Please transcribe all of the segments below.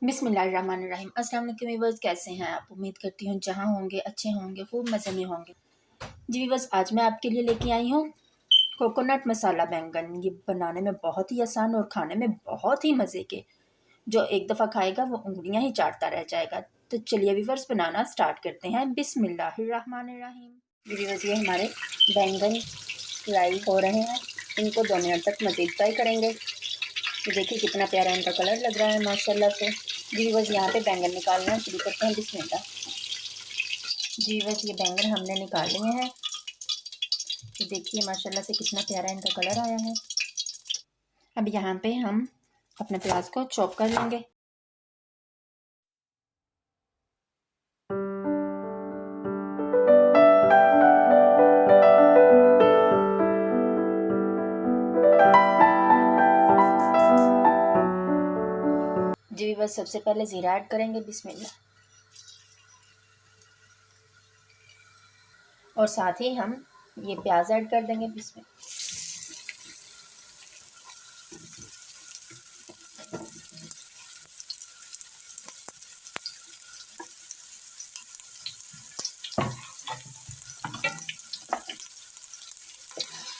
बिस्मिल्लाहिर्रहमानिर्रहीम। अस्सलाम वालेकुम व्यूअर्स, कैसे हैं आप? उम्मीद करती हूँ जहाँ होंगे अच्छे होंगे, खूब मज़े में होंगे। जी व्यूअर्स, आज मैं आपके लिए लेके आई हूँ कोकोनट मसाला बैंगन। ये बनाने में बहुत ही आसान और खाने में बहुत ही मज़े के। जो एक दफ़ा खाएगा वो उंगलियाँ ही चाटता रह जाएगा। तो चलिए व्यूअर्स, बनाना स्टार्ट करते हैं। बिस्मिल्लाहिर्रहमानिर्रहीम। जी व्यूअर्स, ये हमारे बैंगन फ्राई हो रहे हैं। इनको 2 मिनट तक मज़ीद फ्राई करेंगे। ये देखिए कितना प्यारा इनका कलर लग रहा है माशाल्लाह से। जी बस यहाँ पे बैंगन निकालना शुरू करते हैं। बिस्मिल्लाह। जी बस ये बैंगन हमने निकाल लिए हैं। ये देखिए माशाल्लाह से कितना प्यारा इनका कलर आया है। अब यहाँ पे हम अपने प्याज को चॉप कर लेंगे। जी बस सबसे पहले ज़ीरा ऐड करेंगे। बिस्मिल्लाह। और साथ ही हम ये प्याज ऐड कर देंगे। बिस्मिल्लाह।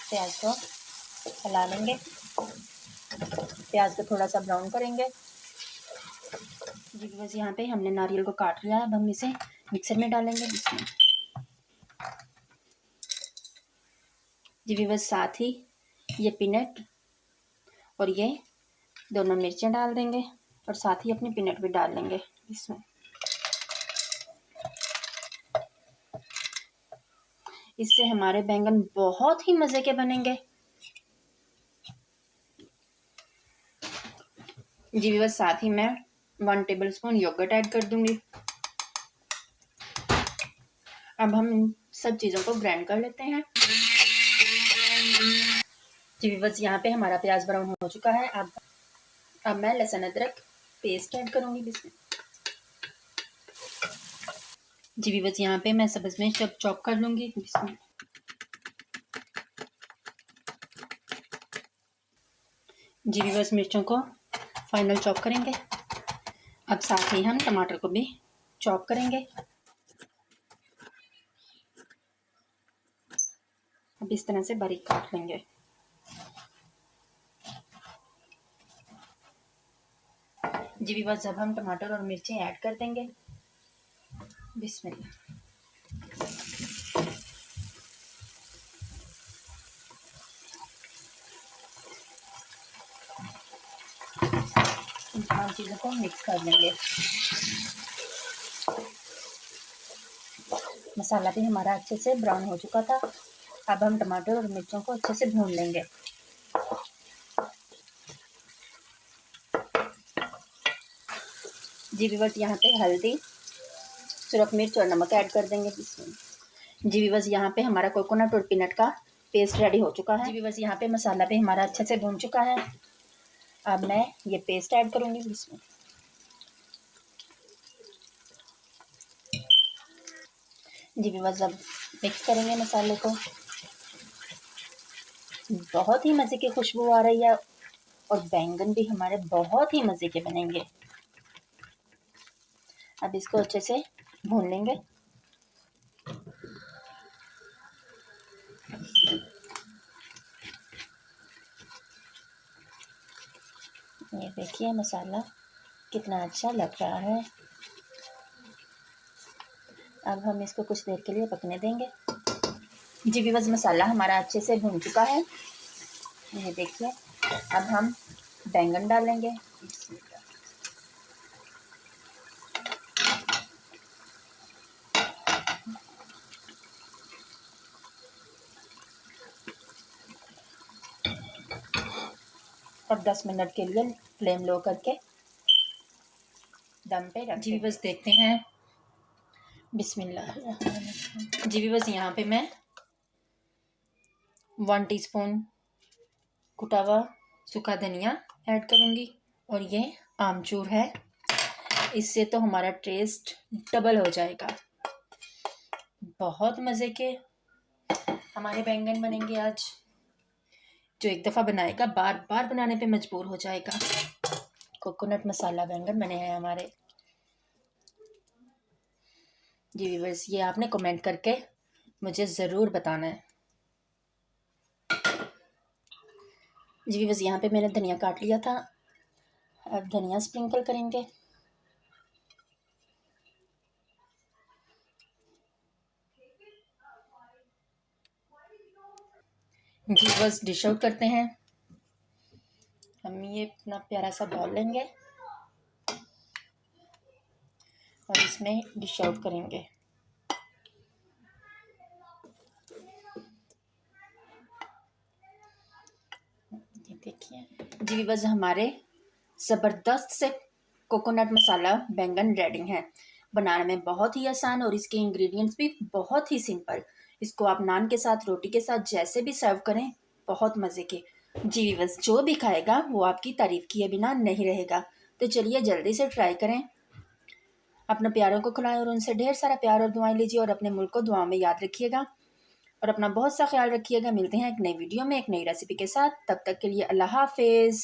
प्याज को हिला लेंगे। प्याज को थोड़ा सा ब्राउन करेंगे। जी बस यहाँ पे हमने नारियल को काट लिया है। अब हम इसे मिक्सर में डालेंगे। जी बस साथ ही ये पीनट और ये दोनों मिर्चें डाल देंगे और साथ ही अपनी पीनट भी डाल लेंगे इसमें। इससे हमारे बैंगन बहुत ही मज़े के बनेंगे। जी बस साथ ही मैं 1 टेबलस्पून योगर्ट ऐड कर दूंगी। अब हम इन सब चीज़ों को ग्राइंड कर लेते हैं। जी बस यहाँ पे हमारा प्याज ब्राउन हो चुका है। अब मैं लहसुन अदरक पेस्ट ऐड करूंगी। इसमें जी बस यहाँ पे मैं सब्ज़ मिर्च चॉप कर लूंगी। इसमें जी बस मिर्चों को फाइनल चॉप करेंगे। अब साथ ही हम टमाटर को भी चॉप करेंगे। अब इस तरह से बारीक काट लेंगे। जी बस जब हम टमाटर और मिर्ची ऐड कर देंगे। बिस्मिल्लाह। इन तमाम चीज़ों को मिक्स कर लेंगे। मसाला भी हमारा अच्छे से ब्राउन हो चुका था। अब हम टमाटर और मिर्चों को अच्छे से भून लेंगे। जी बस यहाँ पे हल्दी, सुरख मिर्च और नमक ऐड कर देंगे। जी बस यहाँ पे हमारा कोकोनट और पीनट का पेस्ट रेडी हो चुका है। जी बस यहाँ पे मसाला भी हमारा अच्छे से भून चुका है। अब मैं ये पेस्ट ऐड करूँगी इसमें। जी बस अब मिक्स करेंगे मसाले को। बहुत ही मज़े की खुशबू आ रही है और बैंगन भी हमारे बहुत ही मज़े के बनेंगे। अब इसको अच्छे से भून लेंगे। ये देखिए मसाला कितना अच्छा लग रहा है। अब हम इसको कुछ देर के लिए पकने देंगे। जी बस मसाला हमारा अच्छे से भून चुका है। ये देखिए अब हम बैंगन डालेंगे। अब 10 मिनट के लिए फ्लेम लो करके दम पे रख। जी बस देखते हैं। बिस्मिल्लाह। जी बस यहाँ पे मैं 1 टीस्पून कुटा हुआ सूखा धनिया ऐड करूँगी और ये आमचूर है। इससे तो हमारा टेस्ट डबल हो जाएगा। बहुत मज़े के हमारे बैंगन बनेंगे आज। जो एक दफ़ा बनाएगा बार बार बनाने पे मजबूर हो जाएगा। कोकोनट मसाला बैंगन बने हैं हमारे। जी व्यूअर्स, ये आपने कमेंट करके मुझे ज़रूर बताना है। जी व्यूअर्स, यहाँ पे मैंने धनिया काट लिया था, अब धनिया स्प्रिंकल करेंगे। जी व्यूअर्स, डिश आउट करते हैं। हम ये इतना प्यारा सा बॉल लेंगे और इसमें डिश आउट करेंगे। ये देखिए जी व्यूअर्स, हमारे ज़बरदस्त से कोकोनट मसाला बैंगन रेडी है। बनाने में बहुत ही आसान और इसके इंग्रेडिएंट्स भी बहुत ही सिंपल। इसको आप नान के साथ, रोटी के साथ जैसे भी सर्व करें, बहुत मज़े के। जी व्यूअर्स, जो भी खाएगा वो आपकी तारीफ़ किए बिना नहीं रहेगा। तो चलिए जल्दी से ट्राई करें, अपने प्यारों को खिलाएं और उनसे ढेर सारा प्यार और दुआएं लीजिए और अपने मुल्क को दुआओं में याद रखिएगा और अपना बहुत सा ख्याल रखिएगा। मिलते हैं एक नई वीडियो में एक नई रेसिपी के साथ। तब तक के लिए अल्लाह हाफिज़।